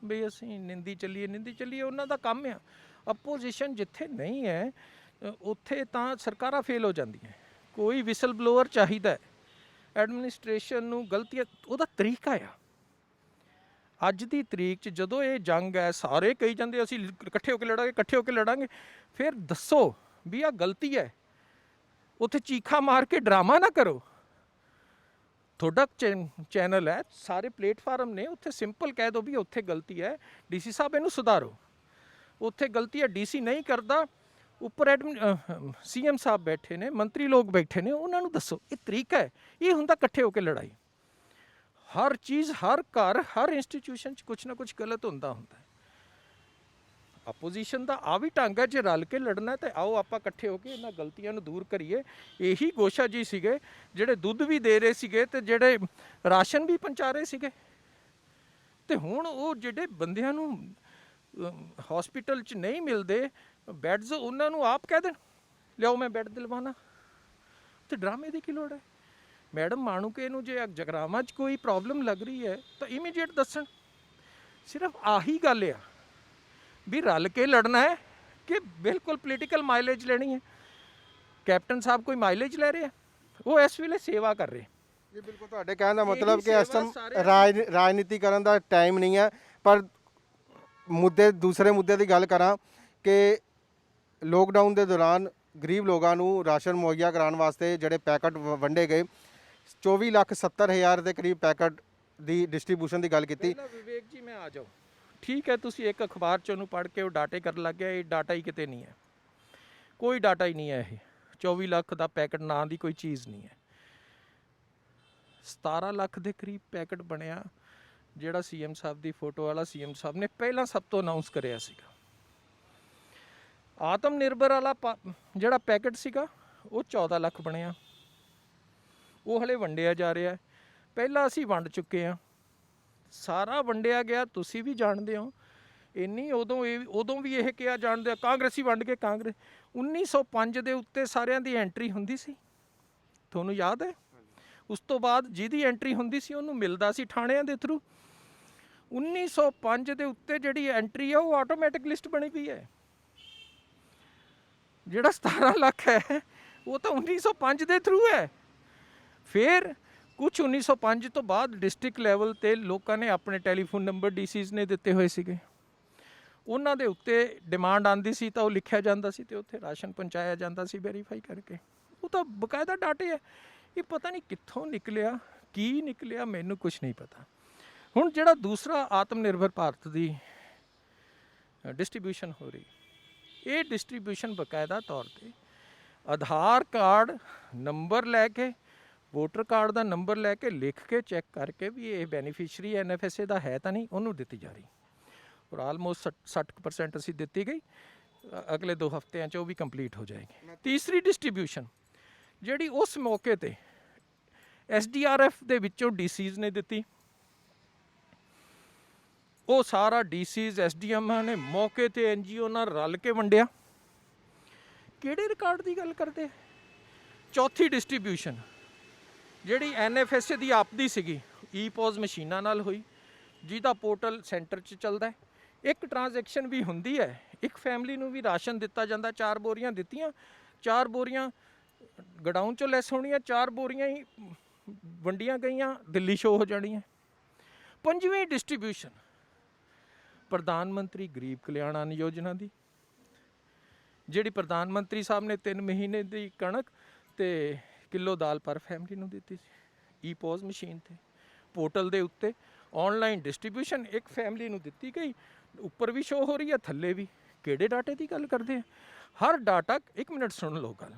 ਵੀ ਅਸੀਂ ਨਿੰਦੀ ਚੱਲੀਏ, ਉਹਨਾਂ ਦਾ ਕੰਮ ਆ। ਅਪੋਜੀਸ਼ਨ ਜਿੱਥੇ ਨਹੀਂ ਹੈ ਉੱਥੇ ਤਾਂ ਸਰਕਾਰਾਂ ਫੇਲ ਹੋ ਜਾਂਦੀਆਂ। ਕੋਈ ਵਿਸਲ ਬਲੋਅਰ ਚਾਹੀਦਾ, ਐਡਮਿਨਿਸਟ੍ਰੇਸ਼ਨ ਨੂੰ ਗਲਤੀਆਂ, ਉਹਦਾ ਤਰੀਕਾ ਆ। ਅੱਜ ਦੀ ਤਰੀਕ 'ਚ ਜਦੋਂ ਇਹ ਜੰਗ ਹੈ, ਸਾਰੇ ਕਹੀ ਜਾਂਦੇ ਅਸੀਂ ਇਕੱਠੇ ਹੋ ਕੇ ਲੜਾਂਗੇ, ਫਿਰ ਦੱਸੋ ਵੀ ਆਹ ਗਲਤੀ ਹੈ। ਉੱਥੇ ਚੀਖਾ ਮਾਰ ਕੇ ਡਰਾਮਾ ਨਾ ਕਰੋ। ਤੁਹਾਡਾ ਚੈਨਲ ਹੈ, ਸਾਰੇ ਪਲੇਟਫਾਰਮ ਨੇ, ਉੱਥੇ ਸਿੰਪਲ ਕਹਿ ਦਿਓ ਵੀ ਉੱਥੇ ਗਲਤੀ ਹੈ, DC ਸਾਹਿਬ ਇਹਨੂੰ ਸੁਧਾਰੋ। ਉੱਥੇ ਗਲਤੀ ਹੈ, DC ਨਹੀਂ ਕਰਦਾ, ਉੱਪਰ CM ਸਾਹਿਬ ਬੈਠੇ ਨੇ, ਮੰਤਰੀ ਲੋਕ ਬੈਠੇ ਨੇ, ਉਹਨਾਂ ਨੂੰ ਦੱਸੋ। ਇਹ ਤਰੀਕਾ ਹੈ, ਇਹ ਹੁੰਦਾ ਇਕੱਠੇ ਹੋ ਕੇ ਲੜਾਈ। ਹਰ ਚੀਜ਼, ਹਰ ਘਰ, ਹਰ ਇੰਸਟੀਟਿਊਸ਼ਨ 'ਚ ਕੁਛ ਨਾ ਕੁਛ ਗਲਤ ਹੁੰਦਾ ਹੈ। ਆਪੋਜੀਸ਼ਨ ਦਾ ਆ ਵੀ ਢੰਗ ਹੈ, ਜੇ ਰਲ ਕੇ ਲੜਨਾ ਤੇ ਆਓ ਆਪਾਂ ਇਕੱਠੇ ਹੋ ਕੇ ਇਹਨਾਂ ਗਲਤੀਆਂ ਨੂੰ ਦੂਰ ਕਰੀਏ। ਇਹੀ ਗੋਸ਼ਾ ਜੀ ਸੀਗੇ ਜਿਹੜੇ ਦੁੱਧ ਵੀ ਦੇ ਰਹੇ ਸੀਗੇ ਤੇ ਜਿਹੜੇ ਰਾਸ਼ਨ ਵੀ ਪਹੁੰਚਾ ਰਹੇ ਸੀਗੇ। ਤੇ ਹੁਣ ਉਹ ਜਿਹੜੇ ਬੰਦਿਆਂ ਨੂੰ ਹਸਪੀਟਲ 'ਚ ਨਹੀਂ ਮਿਲਦੇ ਬੈੱਡਸ, ਉਹਨਾਂ ਨੂੰ ਆਪ ਕਹਿ ਦੇਣ ਲਿਆਓ ਮੈਂ ਬੈੱਡ ਦਿਲਵਾਣਾ। ਤੇ ਡਰਾਮੇ ਦੀ ਕੀ ਲੋੜ ਹੈ? ਮੈਡਮ ਮਾਣੂਕੇ ਨੂੰ ਜੇ ਜਗਰਾਵਾਂ 'ਚ ਕੋਈ ਪ੍ਰੋਬਲਮ ਲੱਗ ਰਹੀ ਹੈ ਤਾਂ ਇਮੀਡੀਏਟ ਦੱਸਣ। ਸਿਰਫ ਆਹੀ ਗੱਲ ਆ ਵੀ ਰਲ ਕੇ ਲੜਨਾ ਹੈ ਕਿ ਬਿਲਕੁਲ ਪੋਲੀਟੀਕਲ ਮਾਈਲੇਜ ਲੈਣੀ ਹੈ। ਕੈਪਟਨ ਸਾਹਿਬ ਕੋਈ ਮਾਈਲੇਜ ਲੈ ਰਹੇ ਆ? ਉਹ ਇਸ ਵੇਲੇ ਸੇਵਾ ਕਰ ਰਹੇ। ਜੀ ਬਿਲਕੁਲ, ਤੁਹਾਡੇ ਕਹਿਣ ਦਾ ਮਤਲਬ ਕਿ ਇਸ ਟਾਈਮ ਰਾਜਨੀਤੀ ਕਰਨ ਦਾ ਟਾਈਮ ਨਹੀਂ ਹੈ। ਪਰ ਦੂਸਰੇ ਮੁੱਦੇ ਦੀ ਗੱਲ ਕਰਾਂ ਕਿ ਲੋਕਡਾਊਨ ਦੇ ਦੌਰਾਨ ਗਰੀਬ ਲੋਕਾਂ ਨੂੰ ਰਾਸ਼ਨ ਮੁਹੱਈਆ ਕਰਾਉਣ ਵਾਸਤੇ ਜਿਹੜੇ ਪੈਕਟ ਵੰਡੇ ਗਏ, 24,70,000 ਦੇ ਕਰੀਬ ਪੈਕਟ ਦੀ ਡਿਸਟ੍ਰੀਬਿਊਸ਼ਨ ਦੀ ਗੱਲ ਕੀਤੀ। ਵਿਵੇਕ ਜੀ ਮੈਂ ਆ ਜਾਓ, ਠੀਕ ਹੈ, ਤੁਸੀਂ ਇੱਕ ਅਖਬਾਰ 'ਚ ਉਹਨੂੰ ਪੜ੍ਹ ਕੇ ਉਹ ਡਾਟੇ ਕਰਨ ਲੱਗ ਗਿਆ। ਇਹ ਡਾਟਾ ਹੀ ਕਿਤੇ ਨਹੀਂ ਹੈ, ਕੋਈ ਡਾਟਾ ਹੀ ਨਹੀਂ ਹੈ। ਇਹ 24 ਲੱਖ ਦਾ ਪੈਕਟ ਨਾਂ ਦੀ ਕੋਈ ਚੀਜ਼ ਨਹੀਂ ਹੈ। 17 ਲੱਖ ਦੇ ਕਰੀਬ ਪੈਕਟ ਬਣਿਆ, ਜਿਹੜਾ CM ਸਾਹਿਬ ਦੀ ਫੋਟੋ ਵਾਲਾ CM ਸਾਹਿਬ ਨੇ ਪਹਿਲਾਂ ਸਭ ਤੋਂ ਅਨਾਊਂਸ ਕਰਿਆ ਸੀਗਾ। ਆਤਮ ਨਿਰਭਰ ਵਾਲਾ ਜਿਹੜਾ ਪੈਕਟ ਸੀਗਾ ਉਹ 14 ਲੱਖ ਬਣਿਆ, ਉਹ ਹਲੇ ਵੰਡਿਆ ਜਾ ਰਿਹਾ। ਪਹਿਲਾਂ ਅਸੀਂ ਵੰਡ ਚੁੱਕੇ ਹਾਂ, ਸਾਰਾ ਵੰਡਿਆ ਗਿਆ, ਤੁਸੀਂ ਵੀ ਜਾਣਦੇ ਹੋ। ਇੰਨੀ ਉਦੋਂ ਵੀ ਇਹ ਕਿਹਾ ਜਾਣਦੇ ਆ ਕਾਂਗਰਸੀ ਵੰਡ ਕੇ। 1905 ਦੇ ਉੱਤੇ ਸਾਰਿਆਂ ਦੀ ਐਂਟਰੀ ਹੁੰਦੀ ਸੀ, ਤੁਹਾਨੂੰ ਯਾਦ ਹੈ? ਉਸ ਤੋਂ ਬਾਅਦ ਜਿਹਦੀ ਐਂਟਰੀ ਹੁੰਦੀ ਸੀ ਉਹਨੂੰ ਮਿਲਦਾ ਸੀ ਥਾਣਿਆਂ ਦੇ ਥਰੂ। 1905 ਦੇ ਉੱਤੇ ਜਿਹੜੀ ਐਂਟਰੀ ਆ ਉਹ ਆਟੋਮੈਟਿਕ ਲਿਸਟ ਬਣੀ ਪਈ ਹੈ। ਜਿਹੜਾ 17 ਲੱਖ ਹੈ ਉਹ ਤਾਂ 1905 ਦੇ ਥਰੂ ਹੈ। ਫਿਰ ਕੁਛ 1905 ਤੋਂ ਬਾਅਦ ਡਿਸਟ੍ਰਿਕਟ ਲੈਵਲ 'ਤੇ ਲੋਕਾਂ ਨੇ ਆਪਣੇ ਟੈਲੀਫੋਨ ਨੰਬਰ DCs ਨੇ ਦਿੱਤੇ ਹੋਏ ਸੀਗੇ, ਉਹਨਾਂ ਦੇ ਉੱਤੇ ਡਿਮਾਂਡ ਆਉਂਦੀ ਸੀ ਤਾਂ ਉਹ ਲਿਖਿਆ ਜਾਂਦਾ ਸੀ ਤੇ ਉੱਥੇ ਰਾਸ਼ਨ ਪਹੁੰਚਾਇਆ ਜਾਂਦਾ ਸੀ ਵੈਰੀਫਾਈ ਕਰਕੇ। ਉਹ ਤਾਂ ਬਕਾਇਦਾ ਡਾਟੇ ਹੈ। ਇਹ ਪਤਾ ਨਹੀਂ ਕਿੱਥੋਂ ਨਿਕਲਿਆ, ਕੀ ਨਿਕਲਿਆ, ਮੈਨੂੰ ਕੁਛ ਨਹੀਂ ਪਤਾ। ਹੁਣ ਜਿਹੜਾ ਦੂਸਰਾ ਆਤਮ ਨਿਰਭਰ ਭਾਰਤ ਦੀ ਡਿਸਟ੍ਰੀਬਿਊਸ਼ਨ ਹੋ ਰਹੀ, ਇਹ ਡਿਸਟ੍ਰੀਬਿਊਸ਼ਨ ਬਕਾਇਦਾ ਤੌਰ 'ਤੇ ਆਧਾਰ ਕਾਰਡ ਨੰਬਰ ਲੈ ਕੇ, ਵੋਟਰ ਕਾਰਡ ਦਾ ਨੰਬਰ ਲੈ ਕੇ, ਲਿਖ ਕੇ ਚੈੱਕ ਕਰਕੇ ਵੀ ਇਹ ਬੈਨੀਫੀਸ਼ਰੀ NFSA ਦਾ ਹੈ ਤਾਂ ਨਹੀਂ, ਉਹਨੂੰ ਦਿੱਤੀ ਜਾ ਰਹੀ। ਔਰ ਆਲਮੋਸਟ 60% ਅਸੀਂ ਦਿੱਤੀ ਗਈ। ਅਗਲੇ 2 ਹਫ਼ਤਿਆਂ 'ਚ ਉਹ ਵੀ ਕੰਪਲੀਟ ਹੋ ਜਾਏਗੀ। ਤੀਸਰੀ ਡਿਸਟ੍ਰੀਬਿਊਸ਼ਨ ਜਿਹੜੀ ਉਸ ਮੌਕੇ ਤੇ SDRF ਦੇ ਵਿੱਚੋਂ DCs ਨੇ ਦਿੱਤੀ, ਉਹ ਸਾਰਾ DCs SDMਾਂ ਨੇ ਮੌਕੇ ਤੇ NGO ਨਾਲ ਰਲ ਕੇ ਵੰਡਿਆ। ਕਿਹੜੇ ਰਿਕਾਰਡ ਦੀ ਗੱਲ ਕਰਦੇ? ਚੌਥੀ ਡਿਸਟ੍ਰੀਬਿਊਸ਼ਨ ਜਿਹੜੀ NFSA ਦੀ ਆਪਦੀ ਸੀਗੀ, EPOS ਮਸ਼ੀਨਾਂ ਨਾਲ ਹੋਈ, ਜਿਹਦਾ ਪੋਰਟਲ ਸੈਂਟਰ 'ਚ ਚੱਲਦਾ ਹੈ। ਇੱਕ ਟ੍ਰਾਂਜੈਕਸ਼ਨ ਵੀ ਹੁੰਦੀ ਹੈ, ਇੱਕ ਫੈਮਿਲੀ ਨੂੰ ਵੀ ਰਾਸ਼ਨ ਦਿੱਤਾ ਜਾਂਦਾ। 4 ਬੋਰੀਆਂ ਦਿੱਤੀਆਂ, 4 ਬੋਰੀਆਂ ਗਡਾਊਨ 'ਚੋਂ ਲੈਸ ਹੋਣੀਆਂ, 4 ਬੋਰੀਆਂ ਹੀ ਵੰਡੀਆਂ ਗਈਆਂ, ਦਿੱਲੀ ਸ਼ੋਅ ਹੋ ਜਾਣੀਆਂ। ਪੰਜਵੀਂ ਡਿਸਟ੍ਰੀਬਿਊਸ਼ਨ ਪ੍ਰਧਾਨ ਮੰਤਰੀ ਗਰੀਬ ਕਲਿਆਣ ਅੰਨ ਯੋਜਨਾ ਦੀ, ਜਿਹੜੀ ਪ੍ਰਧਾਨ ਮੰਤਰੀ ਸਾਹਿਬ ਨੇ 3 ਮਹੀਨੇ ਦੀ ਕਣਕ ਤੇ ਕਿਲੋ ਦਾਲ ਪਰ ਫੈਮਿਲੀ ਨੂੰ ਦਿੱਤੀ ਸੀ। EPOS ਮਸ਼ੀਨ ਤੇ ਪੋਰਟਲ ਦੇ ਉੱਤੇ ਆਨਲਾਈਨ ਡਿਸਟ੍ਰੀਬਿਊਸ਼ਨ ਇੱਕ ਫੈਮਿਲੀ ਨੂੰ ਦਿੱਤੀ ਗਈ, ਉੱਪਰ ਵੀ ਸ਼ੋਅ ਹੋ ਰਹੀ ਹੈ, ਥੱਲੇ ਵੀ। ਕਿਹੜੇ ਡਾਟੇ ਦੀ ਗੱਲ ਕਰਦੇ ਆ? ਹਰ ਡਾਟਾ, 1 ਮਿੰਟ ਸੁਣ ਲਓ ਗੱਲ,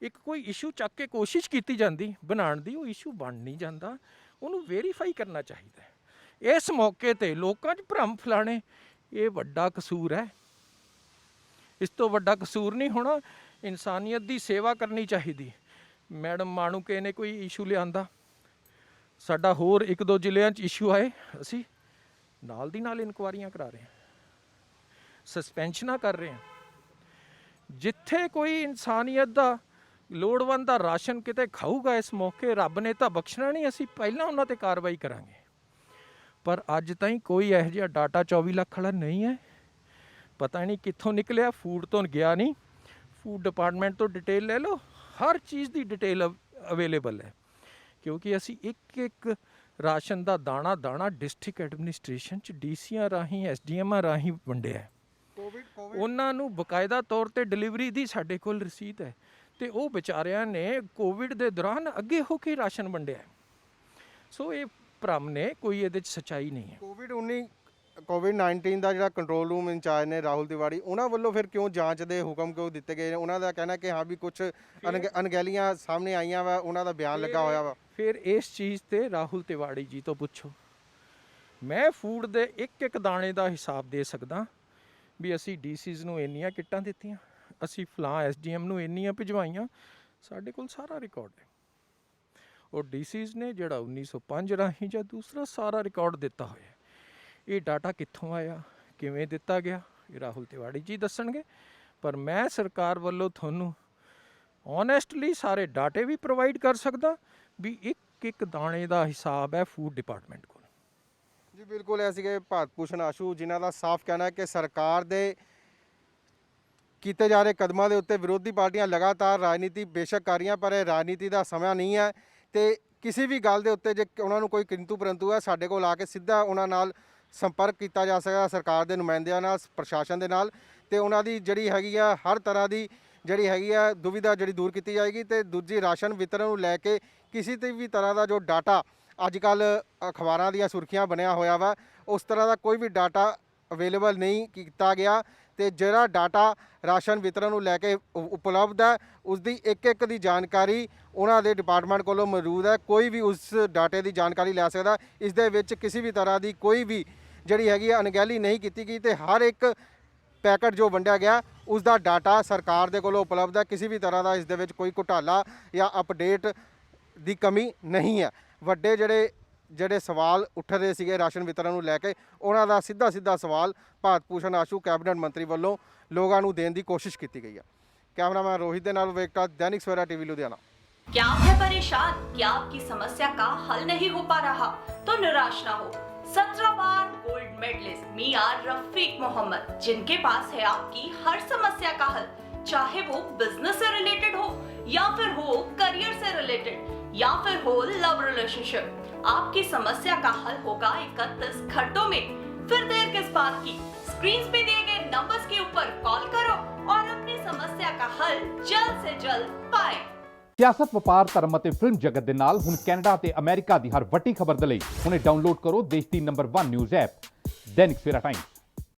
ਇੱਕ ਕੋਈ ਇਸ਼ੂ ਚੱਕ ਕੇ ਕੋਸ਼ਿਸ਼ ਕੀਤੀ ਜਾਂਦੀ ਬਣਾਉਣ ਦੀ, ਉਹ ਇਸ਼ੂ ਬਣ ਨਹੀਂ ਜਾਂਦਾ, ਉਹਨੂੰ ਵੈਰੀਫਾਈ ਕਰਨਾ ਚਾਹੀਦਾ ਹੈ। ਇਸ ਮੌਕੇ ਤੇ ਲੋਕਾਂ 'ਚ ਭਰਮ ਫੈਲਾਣੇ, ਇਹ ਵੱਡਾ ਕਸੂਰ ਹੈ। ਇਸ ਤੋਂ ਵੱਡਾ ਕਸੂਰ ਨਹੀਂ ਹੋਣਾ। ਇਨਸਾਨੀਅਤ ਦੀ ਸੇਵਾ ਕਰਨੀ ਚਾਹੀਦੀ। ਮੈਡਮ ਮਾਣੂਕੇ ਨੇ ਕੋਈ ਇਸ਼ੂ ਲਿਆਂਦਾ, ਸਾਡਾ ਹੋਰ 1-2 ਜ਼ਿਲ੍ਹਿਆਂ 'ਚ ਇਸ਼ੂ ਆਏ, ਅਸੀਂ ਨਾਲ ਦੀ ਨਾਲ ਇਨਕੁਆਰੀਆਂ ਕਰਾ ਰਹੇ ਹਾਂ, ਸਸਪੈਂਸ਼ਨਾਂ ਕਰ ਰਹੇ ਹਾਂ। ਜਿੱਥੇ ਕੋਈ ਇਨਸਾਨੀਅਤ ਦਾ ਲੋੜਵੰਦ ਦਾ ਰਾਸ਼ਨ ਕਿਤੇ ਖਾਊਗਾ ਇਸ ਮੌਕੇ, ਰੱਬ ਨੇ ਤਾਂ ਬਖਸ਼ਣਾ ਨਹੀਂ, ਅਸੀਂ ਪਹਿਲਾਂ ਉਹਨਾਂ ਤੇ ਕਾਰਵਾਈ ਕਰਾਂਗੇ। ਪਰ ਅੱਜ ਤਾਈਂ ਕੋਈ ਇਹੋ ਜਿਹਾ ਡਾਟਾ 24 ਲੱਖ ਵਾਲਾ ਨਹੀਂ ਹੈ। ਪਤਾ ਨਹੀਂ ਕਿੱਥੋਂ ਨਿਕਲਿਆ, ਫੂਡ ਤੋਂ ਗਿਆ ਨਹੀਂ। ਫੂਡ ਡਿਪਾਰਟਮੈਂਟ ਤੋਂ ਡਿਟੇਲ ਲੈ ਲਓ, ਹਰ ਚੀਜ਼ ਦੀ ਡਿਟੇਲ ਅਵੇਲੇਬਲ ਹੈ, ਕਿਉਂਕਿ ਅਸੀਂ ਇੱਕ ਰਾਸ਼ਨ ਦਾ ਦਾਣਾ ਡਿਸਟ੍ਰਿਕਟ ਐਡਮਿਨਿਸਟ੍ਰੇਸ਼ਨ 'ਚ DCਆਂ ਰਾਹੀਂ SDMਾਂ ਰਾਹੀਂ ਵੰਡਿਆ ਹੈ। ਉਹਨਾਂ ਨੂੰ ਬਕਾਇਦਾ ਤੌਰ ਤੇ ਡਿਲੀਵਰੀ ਦੀ ਸਾਡੇ ਕੋਲ ਰਸੀਦ ਹੈ, ਤੇ ਉਹ ਵਿਚਾਰਿਆਂ ਨੇ ਕੋਵਿਡ ਦੇ ਦੌਰਾਨ ਅੱਗੇ ਹੋ ਕੇ ਰਾਸ਼ਨ ਵੰਡਿਆ। ਸੋ ਇਹ ਭਰਮ ਨੇ, ਕੋਈ ਇਹਦੇ 'ਚ ਸੱਚਾਈ ਨਹੀਂ ਹੈ। ਕੋਵਿਡ-19 ਦਾ ਜਿਹੜਾ ਕੰਟਰੋਲ ਰੂਮ ਇੰਚਾਰਜ ਨੇ ਰਾਹੁਲ ਤਿਵਾੜੀ, ਉਹਨਾਂ ਵੱਲੋਂ ਫਿਰ ਕਿਉਂ ਜਾਂਚ ਦੇ ਹੁਕਮ ਕਿਉਂ ਦਿੱਤੇ ਗਏ ਨੇ? ਉਹਨਾਂ ਦਾ ਕਹਿਣਾ ਕਿ ਹਾਂ ਵੀ ਕੁਝ ਅਣਗਹਿਲੀਆਂ ਸਾਹਮਣੇ ਆਈਆਂ ਵਾ, ਉਹਨਾਂ ਦਾ ਬਿਆਨ ਲੱਗਾ ਹੋਇਆ ਵਾ। ਫਿਰ ਇਸ ਚੀਜ਼ ਤੇ ਰਾਹੁਲ ਤਿਵਾੜੀ ਜੀ ਤੋਂ ਪੁੱਛੋ। ਮੈਂ ਫੂਡ ਦੇ ਇੱਕ ਦਾਣੇ ਦਾ ਹਿਸਾਬ ਦੇ ਸਕਦਾ ਵੀ ਅਸੀਂ DCs ਨੂੰ ਇੰਨੀਆਂ ਕਿੱਟਾਂ ਦਿੱਤੀਆਂ, ਅਸੀਂ ਫਲਾਂ SDM ਨੂੰ ਇੰਨੀਆਂ ਭਿਜਵਾਈਆਂ, ਸਾਡੇ ਕੋਲ ਸਾਰਾ ਰਿਕਾਰਡ ਹੈ। ਉਹ DCs ਨੇ ਜਿਹੜਾ 1905 ਰਾਹੀਂ ਜਾਂ ਦੂਸਰਾ ਸਾਰਾ ਰਿਕਾਰਡ ਦਿੱਤਾ ਹੋਇਆ। ਇਹ ਡਾਟਾ ਕਿੱਥੋਂ ਆਇਆ, ਕਿਵੇਂ ਦਿੱਤਾ ਗਿਆ, ਇਹ ਰਾਹੁਲ ਤਿਵਾੜੀ ਜੀ ਦੱਸਣਗੇ। ਪਰ ਮੈਂ ਸਰਕਾਰ ਵੱਲੋਂ ਤੁਹਾਨੂੰ ਓਨੈਸਟਲੀ ਸਾਰੇ ਡਾਟੇ ਵੀ ਪ੍ਰੋਵਾਈਡ ਕਰ ਸਕਦਾ ਵੀ ਇੱਕ ਦਾਣੇ ਦਾ ਹਿਸਾਬ ਹੈ ਫੂਡ ਡਿਪਾਰਟਮੈਂਟ ਕੋਲ। ਜੀ ਬਿਲਕੁਲ, ਇਹ ਸੀਗੇ ਭਾਰਤ ਭੂਸ਼ਣ ਆਸ਼ੂ, ਜਿਨ੍ਹਾਂ ਦਾ ਸਾਫ਼ ਕਹਿਣਾ ਹੈ ਕਿ ਸਰਕਾਰ ਦੇ ਕੀਤੇ ਜਾ ਰਹੇ ਕਦਮਾਂ ਦੇ ਉੱਤੇ ਵਿਰੋਧੀ ਪਾਰਟੀਆਂ ਲਗਾਤਾਰ ਰਾਜਨੀਤੀ ਬੇਸ਼ੱਕ ਕਰ ਰਹੀਆਂ, ਪਰ ਇਹ ਰਾਜਨੀਤੀ ਦਾ ਸਮਾਂ ਨਹੀਂ ਹੈ। ਤੇ ਕਿਸੇ ਵੀ ਗੱਲ ਦੇ ਉੱਤੇ ਜੇ ਉਹਨਾਂ ਨੂੰ ਕੋਈ ਕਿੰਤੂ ਪਰੰਤੂ ਹੈ, ਸਾਡੇ ਕੋਲ ਆ ਕੇ ਸਿੱਧਾ ਉਹਨਾਂ ਨਾਲ ਸੰਪਰਕ ਕੀਤਾ ਜਾ ਸਕਦਾ, ਸਰਕਾਰ ਦੇ ਨੁਮਾਇੰਦਿਆਂ ਨਾਲ, ਪ੍ਰਸ਼ਾਸਨ ਦੇ ਨਾਲ, ਤੇ ਉਹਨਾਂ ਦੀ ਜਿਹੜੀ ਹੈਗੀ ਆ ਹਰ ਤਰ੍ਹਾਂ ਦੀ ਜਿਹੜੀ ਹੈਗੀ ਆ ਦੁਵਿਧਾ ਜਿਹੜੀ ਦੂਰ ਕੀਤੀ ਜਾਏਗੀ। ਤੇ ਦੂਜੀ ਰਾਸ਼ਨ ਵਿਤਰਨ ਨੂੰ ਲੈ ਕੇ ਕਿਸੇ ਤੇ ਵੀ ਤਰ੍ਹਾਂ ਦਾ ਜੋ ਡਾਟਾ ਅੱਜ ਕੱਲ੍ਹ ਅਖਬਾਰਾਂ ਦੀਆਂ ਸੁਰਖੀਆਂ ਬਣਿਆ ਹੋਇਆ ਵਾ, ਉਸ ਤਰ੍ਹਾਂ ਦਾ ਕੋਈ ਵੀ ਡਾਟਾ ਅਵੇਲੇਬਲ ਨਹੀਂ ਕੀਤਾ ਗਿਆ। ਤੇ ਜਿਹੜਾ ਡਾਟਾ ਰਾਸ਼ਨ ਵਿਤਰਨ ਨੂੰ ਲੈ ਕੇ ਉਪਲਬਧ ਹੈ, ਉਸ ਦੀ ਇੱਕ ਦੀ ਜਾਣਕਾਰੀ ਉਹਨਾਂ ਦੇ ਡਿਪਾਰਟਮੈਂਟ ਕੋਲੋਂ ਮੌਜੂਦ ਹੈ। ਕੋਈ ਵੀ ਉਸ ਡਾਟੇ ਦੀ ਜਾਣਕਾਰੀ ਲੈ ਸਕਦਾ। ਇਸ ਦੇ ਵਿੱਚ ਕਿਸੇ ਵੀ ਤਰ੍ਹਾਂ ਦੀ ਕੋਈ ਵੀ ਜਿਹੜੀ ਹੈਗੀ ਆ ਅਣਗਹਿਲੀ ਨਹੀਂ ਕੀਤੀ ਗਈ, ਤੇ ਹਰ ਇੱਕ ਪੈਕਟ ਜੋ ਵੰਡਿਆ ਗਿਆ ਉਸ ਦਾ ਡਾਟਾ ਸਰਕਾਰ ਦੇ ਕੋਲੋਂ ਉਪਲਬਧ ਹੈ। ਕਿਸੇ ਵੀ ਤਰ੍ਹਾਂ ਦਾ ਇਸ ਦੇ ਵਿੱਚ ਕੋਈ ਘੁਟਾਲਾ ਜਾਂ ਅਪਡੇਟ ਦੀ ਕਮੀ ਨਹੀਂ ਹੈ। ਵੱਡੇ ਜਿਹੜੇ ਸਵਾਲ ਉੱਠ ਰਹੇ ਸੀਗੇ ਰਾਸ਼ਨ ਵਿਤਰਨ ਨੂੰ ਲੈ ਕੇ, ਉਹਨਾਂ ਦਾ ਸਿੱਧਾ ਸਵਾਲ ਭਾਰਤ ਭੂਸ਼ਣ ਆਸ਼ੂ ਕੈਬਨਿਟ ਮੰਤਰੀ ਵੱਲੋਂ ਲੋਕਾਂ ਨੂੰ ਦੇਣ ਦੀ ਕੋਸ਼ਿਸ਼ ਕੀਤੀ ਗਈ ਹੈ। कैमरामैन रोहित दे नाल वेकटा, दैनिक सवेरा टीवी लुधियाना। क्या आप है परेशान? क्या आपकी समस्या का हल नहीं हो पा रहा? तो निराश ना हो। 17 बार गोल्ड मेडलिस्ट मियां रफीक मोहम्मद, जिनके पास है आपकी हर समस्या का हल, चाहे वो बिजनेस से रिलेटेड हो या फिर हो करियर से रिलेटेड या फिर हो लव रिलेशनशिप। आपकी समस्या का हल होगा 31 घंटों में। फिर देर किस बात की? स्क्रीन पे दिए गए नंबर्स के ऊपर कॉल करो और अपनी समस्या का हल जल्द से जल्द पाएं। ਸਿਆਸਤ, ਵਪਾਰ, ਧਰਮ ਅਤੇ ਫਿਲਮ ਜਗਤ ਦੇ ਨਾਲ ਹੁਣ ਕੈਨੇਡਾ ਤੇ ਅਮਰੀਕਾ ਦੀ ਹਰ ਵੱਡੀ ਖਬਰ ਦੇ ਲਈ ਹੁਣੇ ਡਾਊਨਲੋਡ ਕਰੋ ਦੇਸ਼ ਦੀ number 1 news app Dainik Savera time.